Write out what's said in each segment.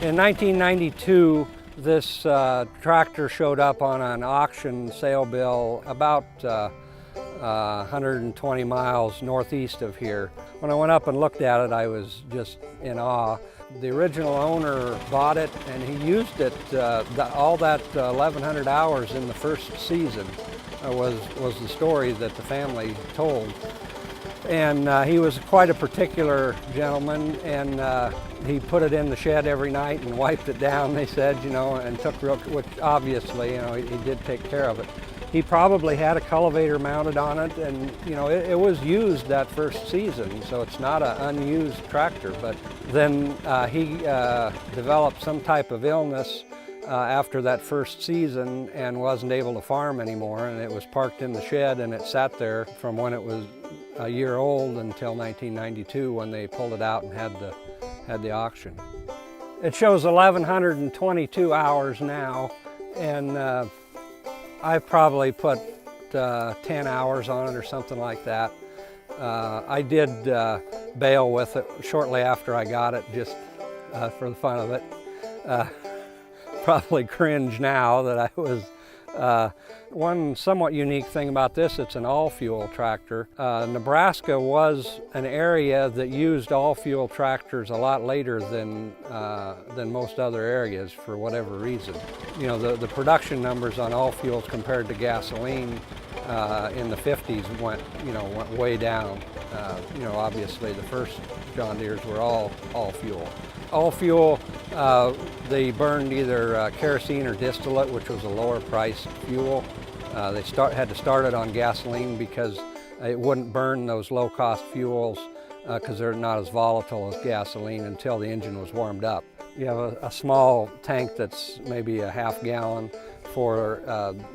In 1992, this tractor showed up on an auction sale bill about 120 miles northeast of here. When I went up and looked at it, I was just in awe. The original owner bought it and he used it, all that 1,100 hours in the first season was the story that the family told. And he was quite a particular gentleman, and he put it in the shed every night and wiped it down, they said, you know, and took real, which obviously, you know, he did take care of it. He probably had a cultivator mounted on it, and you know, it was used that first season, so it's not an unused tractor. But then he developed some type of illness after that first season and wasn't able to farm anymore, and it was parked in the shed, and it sat there from when it was a year old until 1992 when they pulled it out and had the auction. It shows 1,122 hours now, and I've probably put 10 hours on it or something like that. I did bail with it shortly after I got it, just for the fun of it. Probably cringe now that I was. One somewhat unique thing about this, it's an all-fuel tractor. Nebraska was an area that used all-fuel tractors a lot later than most other areas for whatever reason. You know, the production numbers on all-fuels compared to gasoline in the 50s went way down. You know, obviously the first John Deeres were all fuel. All fuel, they burned either kerosene or distillate, which was a lower priced fuel. They had to start it on gasoline because it wouldn't burn those low cost fuels because they're not as volatile as gasoline until the engine was warmed up. You have a small tank that's maybe a half gallon for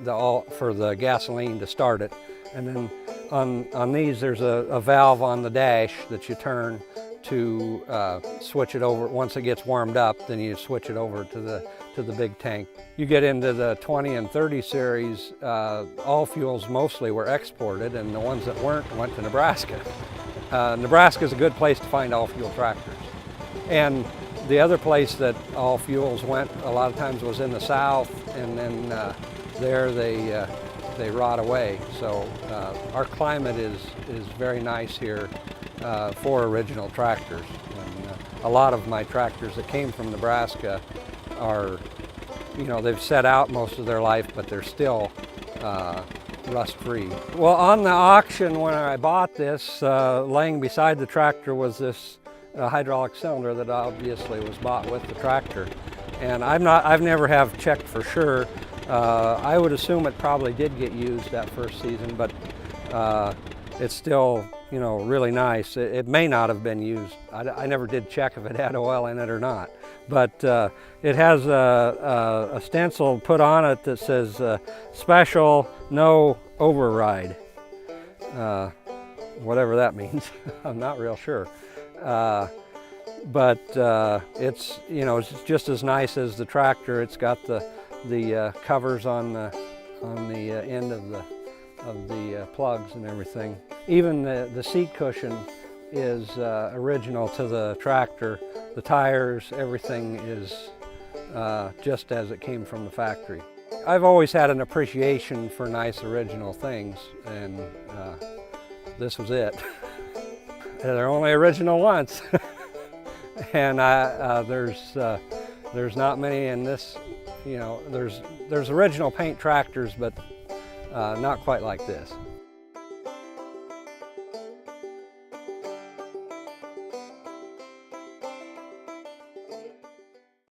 the gasoline to start it. And then on these there's a valve on the dash that you turn to switch it over. Once it gets warmed up, then you switch it over to the big tank. You get into the 20 and 30 series, all fuels mostly were exported, and the ones that weren't went to Nebraska. Nebraska is a good place to find all fuel tractors. And the other place that all fuels went a lot of times was in the south, and then there they rot away. So our climate is very nice here for original tractors. And a lot of my tractors that came from Nebraska are, you know, they've set out most of their life, but they're still rust-free. Well, on the auction when I bought this, laying beside the tractor was this hydraulic cylinder that obviously was bought with the tractor. And I've never have checked for sure. I would assume it probably did get used that first season, but it's still, you know, really nice. It may not have been used. I never did check if it had oil in it or not. But it has a stencil put on it that says special, no override. Whatever that means. I'm not real sure. But it's, you know, it's just as nice as the tractor. It's got the covers on the end of the plugs and everything. Even the seat cushion is original to the tractor. The tires, everything is just as it came from the factory. I've always had an appreciation for nice original things, and this was it. They're only original once. And there's not many in this, you know, there's original paint tractors, but not quite like this.